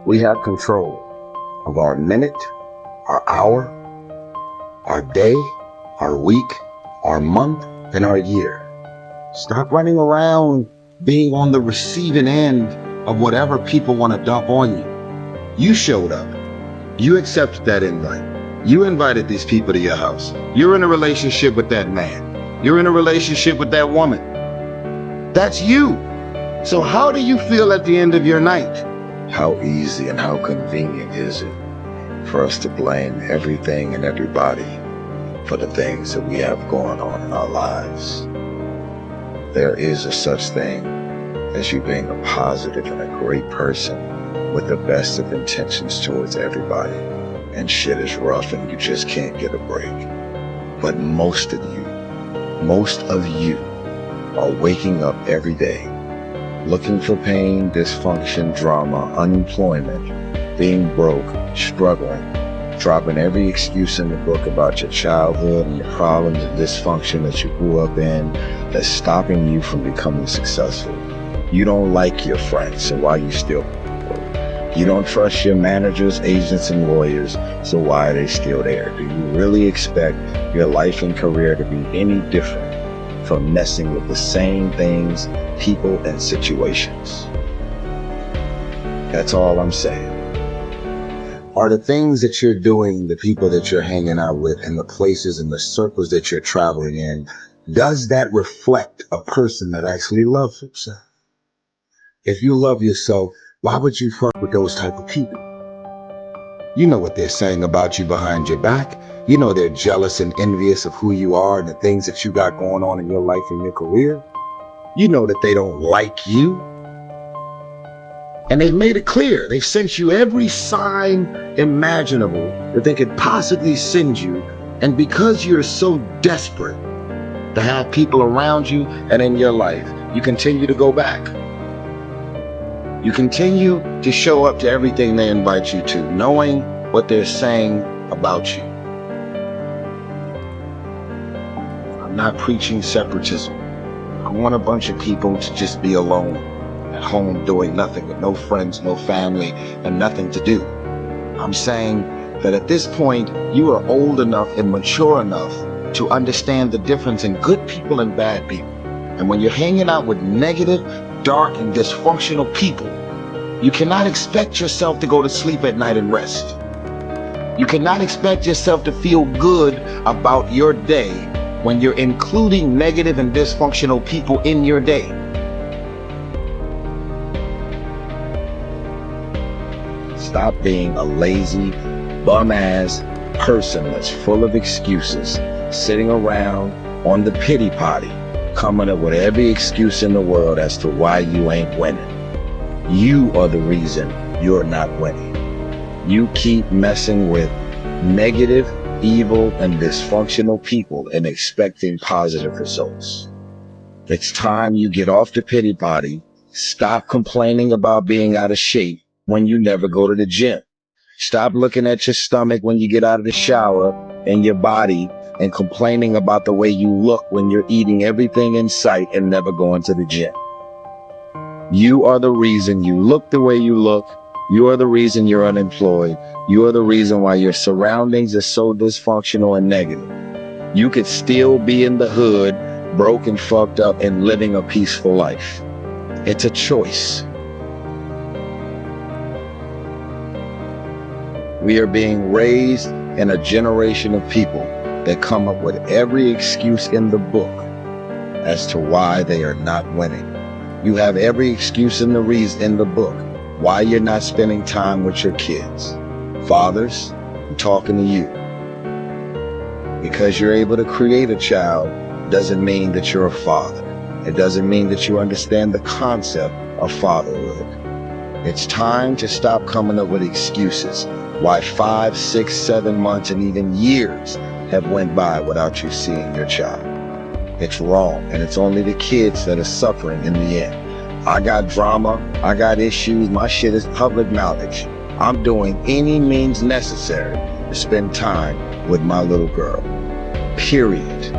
We have control of our minute, our hour, our day, our week, our month, and our year. Stop running around being on the receiving end of whatever people want to dump on you. You showed up. You accepted that invite. You invited these people to your house. You're in a relationship with that man. You're in a relationship with that woman. That's you. So how do you feel at the end of your night? How easy and how convenient is it for us to blame everything and everybody for the things that we have going on in our lives? There is a such thing as you being a positive and a great person with the best of intentions towards everybody, and shit is rough and you just can't get a break. But most of you are waking up every day looking for pain, dysfunction, drama, unemployment, being broke, struggling, dropping every excuse in the book about your childhood and the problems and dysfunction that you grew up in that's stopping you from becoming successful. You don't like your friends, so why you still work? You don't trust your managers, agents, and lawyers, so why are they still there? Do you really expect your life and career to be any different from messing with the same things, people, and situations? That's all I'm saying. Are the things that you're doing, the people that you're hanging out with, and the places and the circles that you're traveling in, does that reflect a person that actually loves himself? If you love yourself, why would you fuck with those type of people? You know what they're saying about you behind your back. You know they're jealous and envious of who you are and the things that you got going on in your life and your career. You know that they don't like you. And they've made it clear. They've sent you every sign imaginable that they could possibly send you. And because you're so desperate to have people around you and in your life, you continue to go back. You continue to show up to everything they invite you to, knowing what they're saying about you. I'm not preaching separatism. I want a bunch of people to just be alone at home doing nothing, with no friends, no family, and nothing to do. I'm saying that at this point, you are old enough and mature enough to understand the difference in good people and bad people. And when you're hanging out with negative, dark, and dysfunctional people, you cannot expect yourself to go to sleep at night and rest. You cannot expect yourself to feel good about your day when you're including negative and dysfunctional people in your day. Stop being a lazy, bum-ass person that's full of excuses, sitting around on the pity potty, coming up with every excuse in the world as to why you ain't winning. You are the reason you're not winning. You keep messing with negative, evil, and dysfunctional people and expecting positive results. It's time you get off the pity potty. Stop complaining about being out of shape when you never go to the gym. Stop looking at your stomach when you get out of the shower and your body and complaining about the way you look when you're eating everything in sight and never going to the gym. You are the reason you look the way you look. You are the reason you're unemployed. You are the reason why your surroundings are so dysfunctional and negative. You could still be in the hood, broke and fucked up, and living a peaceful life. It's a choice. We are being raised in a generation of people that come up with every excuse in the book as to why they are not winning. You have every excuse in the book why you're not spending time with your kids. Fathers, I'm talking to you. Because you're able to create a child doesn't mean that you're a father. It doesn't mean that you understand the concept of fatherhood. It's time to stop coming up with excuses why 5, 6, 7 months and even years have went by without you seeing your child. It's wrong, and it's only the kids that are suffering in the end. I got drama, I got issues, my shit is public knowledge. I'm doing any means necessary to spend time with my little girl. Period.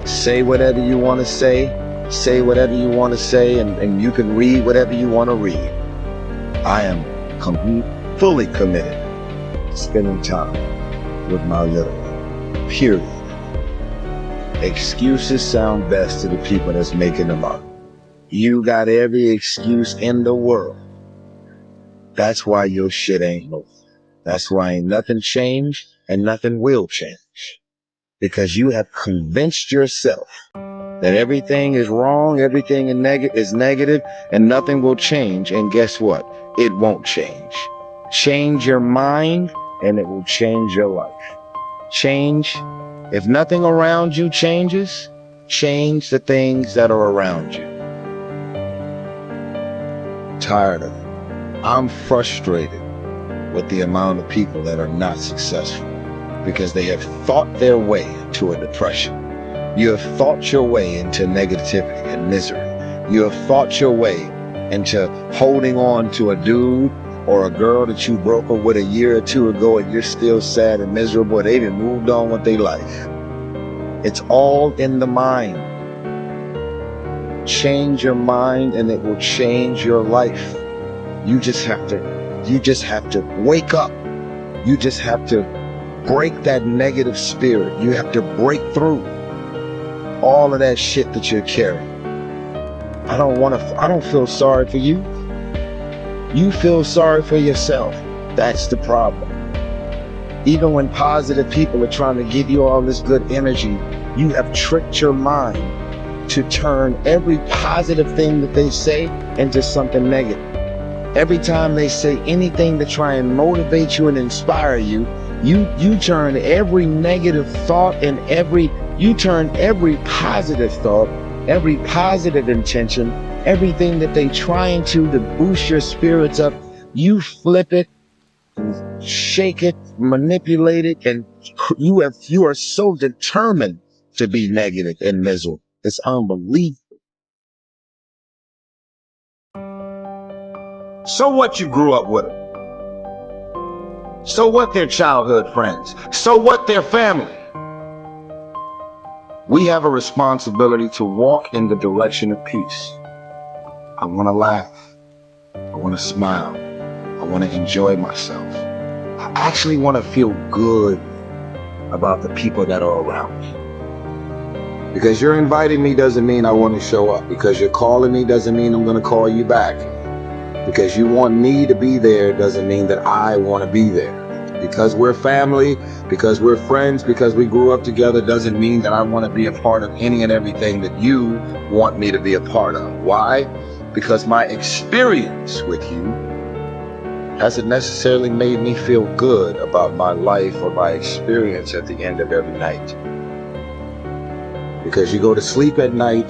Say whatever you want to say whatever you want to say, and you can read whatever you want to read. I am complete fully committed to spending time with my little one. Period. Excuses sound best to the people that's making them up. You got every excuse in the world. That's why your shit ain't moving. That's why ain't nothing changed and nothing will change. Because you have convinced yourself that everything is wrong, everything is negative, and nothing will change. And guess what? It won't change. Change your mind, and it will change your life. Change. If nothing around you changes, change the things that are around you. Tired of it. I'm frustrated with the amount of people that are not successful because they have thought their way into a depression. You have thought your way into negativity and misery. You have thought your way into holding on to a dude or a girl that you broke up with a year or two ago and you're still sad and miserable. They done moved on with their life. It's all in the mind. Change your mind and it will change your life. You just have to wake up. You just have to break that negative spirit. You have to break through all of that shit that you're carrying. I don't feel sorry for you. You feel sorry for yourself. That's the problem. Even when positive people are trying to give you all this good energy, you have tricked your mind to turn every positive thing that they say into something negative. Every time they say anything to try and motivate you and inspire you, you turn every negative thought and you turn every positive thought, every positive intention, everything that they trying to boost your spirits up, you flip it, shake it, manipulate it, and you are so determined to be negative and miserable. It's unbelievable. So what you grew up with them? So what their childhood friends? So what their family? We have a responsibility to walk in the direction of peace. I want to laugh. I want to smile. I want to enjoy myself. I actually want to feel good about the people that are around me. Because you're inviting me doesn't mean I want to show up. Because you're calling me doesn't mean I'm going to call you back. Because you want me to be there doesn't mean that I want to be there. Because we're family, because we're friends, because we grew up together doesn't mean that I want to be a part of any and everything that you want me to be a part of. Why? Because my experience with you hasn't necessarily made me feel good about my life or my experience at the end of every night. Because you go to sleep at night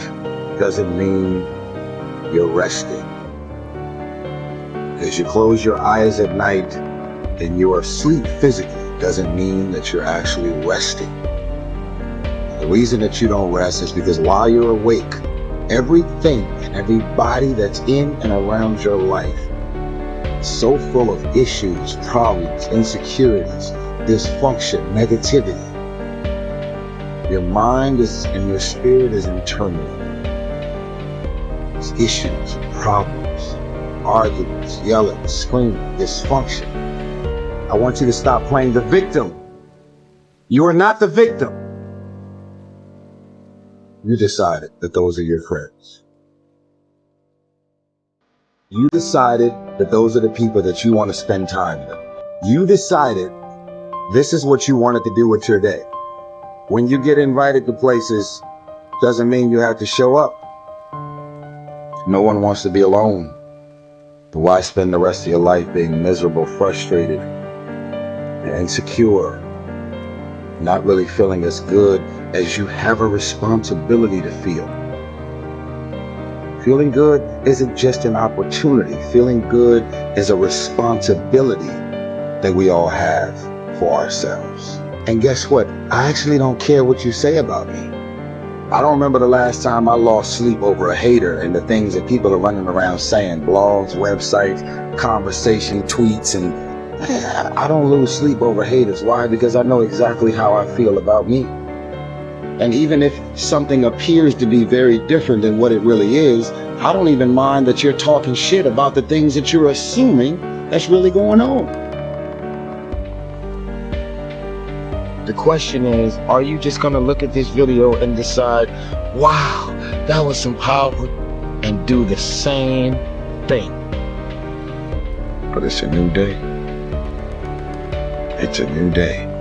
doesn't mean you're resting. Because you close your eyes at night and you are asleep physically doesn't mean that you're actually resting. The reason that you don't rest is because while you're awake, everything and everybody that's in and around your life is so full of issues, problems, insecurities, dysfunction, negativity. Your mind and your spirit is in turmoil. There's issues, problems, arguments, yelling, screaming, dysfunction. I want you to stop playing the victim. You are not the victim. You decided that those are your friends. You decided that those are the people that you want to spend time with. You decided this is what you wanted to do with your day. When you get invited to places, doesn't mean you have to show up. No one wants to be alone. But why spend the rest of your life being miserable, frustrated, and insecure, not really feeling as good as you have a responsibility to feel? Feeling good isn't just an opportunity. Feeling good is a responsibility that we all have for ourselves. And guess what? I actually don't care what you say about me. I don't remember the last time I lost sleep over a hater and the things that people are running around saying, blogs, websites, conversation, tweets, and I don't lose sleep over haters. Why? Because I know exactly how I feel about me. And even if something appears to be very different than what it really is, I don't even mind that you're talking shit about the things that you're assuming that's really going on. The question is, are you just going to look at this video and decide, wow, that was some power, and do the same thing? But it's a new day. It's a new day.